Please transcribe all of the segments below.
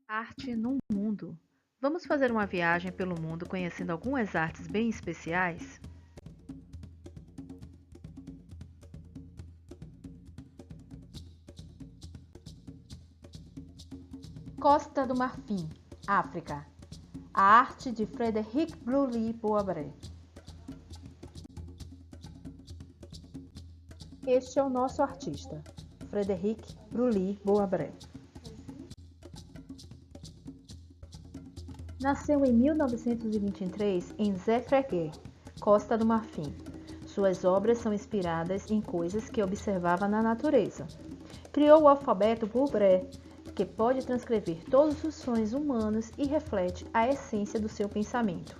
Arte no mundo. Vamos fazer uma viagem pelo mundo conhecendo algumas artes bem especiais? Costa do Marfim, África. A arte de Frédéric Brully-Boisbré. Este é o nosso artista, Frédéric Brully-Boisbré. Nasceu em 1923 em Zéfrégué, Costa do Marfim. Suas obras são inspiradas em coisas que observava na natureza. Criou o alfabeto Boisbré, que pode transcrever todos os sonhos humanos e reflete a essência do seu pensamento,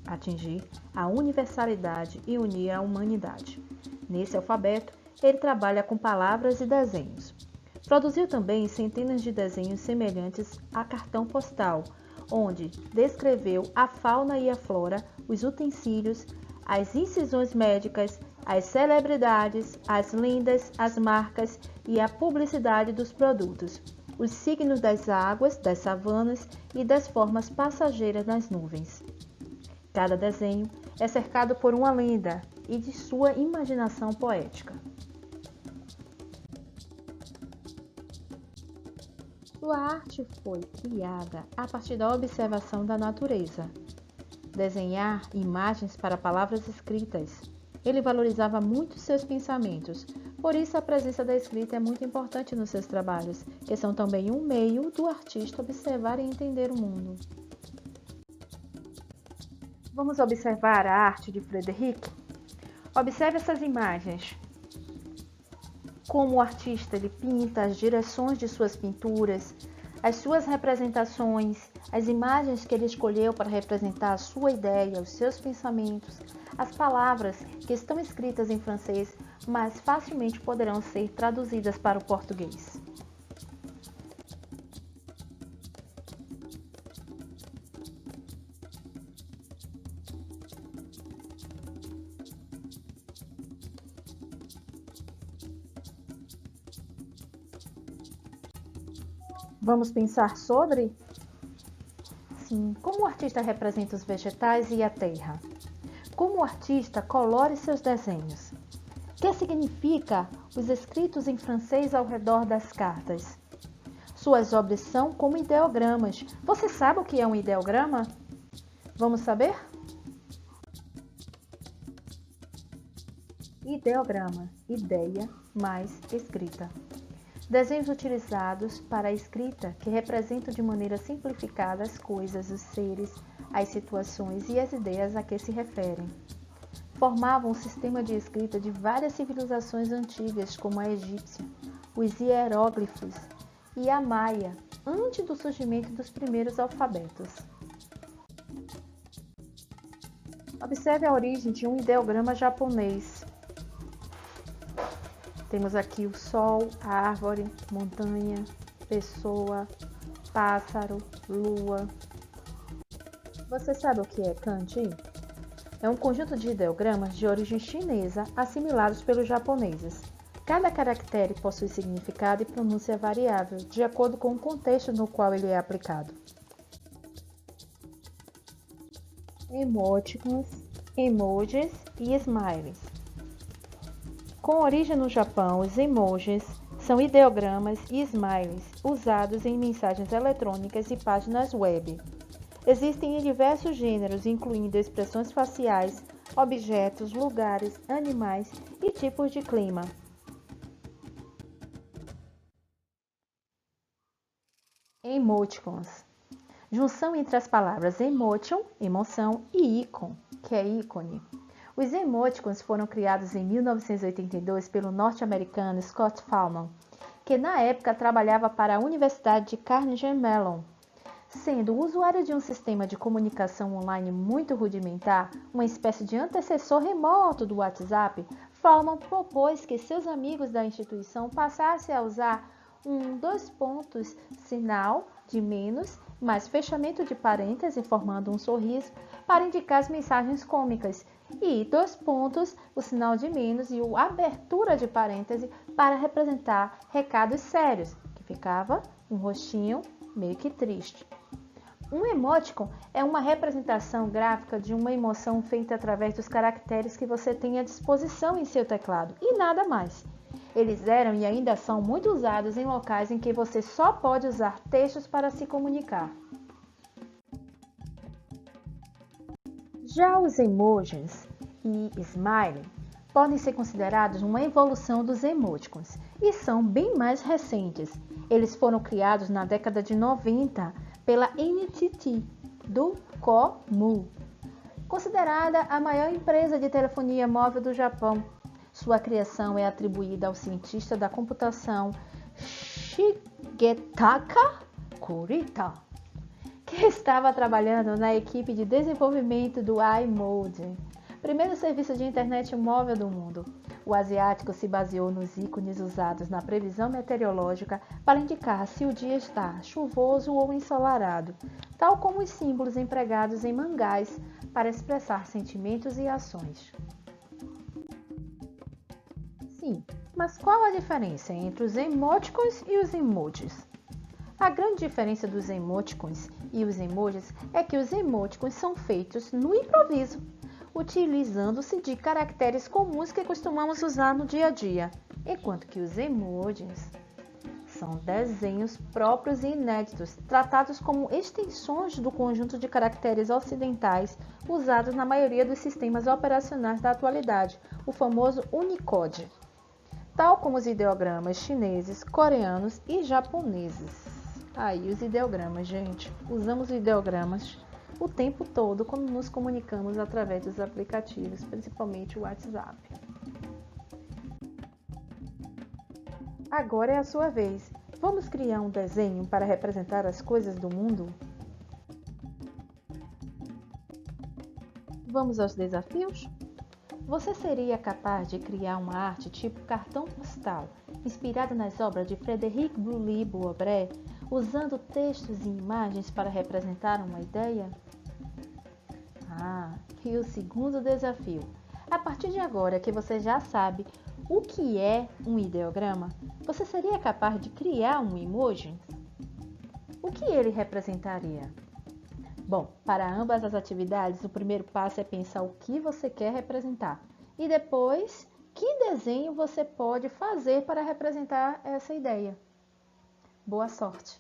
atingir a universalidade e unir a humanidade. Nesse alfabeto, ele trabalha com palavras e desenhos. Produziu também centenas de desenhos semelhantes a cartão postal, onde descreveu a fauna e a flora, os utensílios, as incisões médicas, as celebridades, as lendas, as marcas e a publicidade dos produtos, os signos das águas, das savanas e das formas passageiras nas nuvens. Cada desenho é cercado por uma lenda e de sua imaginação poética. Sua arte foi criada a partir da observação da natureza. Desenhar imagens para palavras escritas. Ele valorizava muito seus pensamentos, por isso a presença da escrita é muito importante nos seus trabalhos, que são também um meio do artista observar e entender o mundo. Vamos observar a arte de Frédéric? Observe essas imagens. Como o artista ele pinta as direções de suas pinturas, as suas representações, as imagens que ele escolheu para representar a sua ideia, os seus pensamentos, as palavras que estão escritas em francês, mas facilmente poderão ser traduzidas para o português. Vamos pensar sobre? Sim, como o artista representa os vegetais e a terra? Como o artista colore seus desenhos? O que significa os escritos em francês ao redor das cartas? Suas obras são como ideogramas. Você sabe o que é um ideograma? Vamos saber? Ideograma, ideia mais escrita. Desenhos utilizados para a escrita que representam de maneira simplificada as coisas, os seres, as situações e as ideias a que se referem. Formavam um sistema de escrita de várias civilizações antigas, como a egípcia, os hieróglifos e a maia, antes do surgimento dos primeiros alfabetos. Observe a origem de um ideograma japonês. Temos aqui o sol, árvore, montanha, pessoa, pássaro, lua. Você sabe o que é kanji? É um conjunto de ideogramas de origem chinesa assimilados pelos japoneses. Cada caractere possui significado e pronúncia variável, de acordo com o contexto no qual ele é aplicado. Emoticons, emojis e smileys. Com origem no Japão, os emojis são ideogramas e smileys usados em mensagens eletrônicas e páginas web. Existem em diversos gêneros, incluindo expressões faciais, objetos, lugares, animais e tipos de clima. Emoticons. Junção entre as palavras emotion, emoção, e icon, que é ícone. Os emoticons foram criados em 1982 pelo norte-americano Scott Fahlman, que na época trabalhava para a Universidade de Carnegie Mellon. Sendo o usuário de um sistema de comunicação online muito rudimentar, uma espécie de antecessor remoto do WhatsApp, Fahlman propôs que seus amigos da instituição passassem a usar dois pontos, sinal de menos, mais fechamento de parênteses formando um sorriso para indicar as mensagens cômicas, e dois pontos, o sinal de menos e a abertura de parêntese para representar recados sérios, que ficava um rostinho meio que triste. Um emoticon é uma representação gráfica de uma emoção feita através dos caracteres que você tem à disposição em seu teclado e nada mais. Eles eram e ainda são muito usados em locais em que você só pode usar textos para se comunicar. Já os emojis e smiley podem ser considerados uma evolução dos emoticons e são bem mais recentes. Eles foram criados na década de 90 pela NTT do Komu, considerada a maior empresa de telefonia móvel do Japão. Sua criação é atribuída ao cientista da computação Shigetaka Kurita, que estava trabalhando na equipe de desenvolvimento do iMode, primeiro serviço de internet móvel do mundo. O asiático se baseou nos ícones usados na previsão meteorológica para indicar se o dia está chuvoso ou ensolarado, tal como os símbolos empregados em mangás para expressar sentimentos e ações. Sim, mas qual a diferença entre os emoticons e os emojis? A grande diferença dos emoticons e os emojis é que os emoticons são feitos no improviso, utilizando-se de caracteres comuns que costumamos usar no dia a dia, enquanto que os emojis são desenhos próprios e inéditos, tratados como extensões do conjunto de caracteres ocidentais usados na maioria dos sistemas operacionais da atualidade, o famoso Unicode, tal como os ideogramas chineses, coreanos e japoneses. Aí os ideogramas, gente. Usamos ideogramas o tempo todo quando nos comunicamos através dos aplicativos, principalmente o WhatsApp. Agora é a sua vez. Vamos criar um desenho para representar as coisas do mundo? Vamos aos desafios? Você seria capaz de criar uma arte tipo cartão postal, inspirada nas obras de Frédéric Boully-Boisbré, usando textos e imagens para representar uma ideia? E o segundo desafio. A partir de agora que você já sabe o que é um ideograma, você seria capaz de criar um emoji? O que ele representaria? Bom, para ambas as atividades, o primeiro passo é pensar o que você quer representar e depois, que desenho você pode fazer para representar essa ideia. Boa sorte!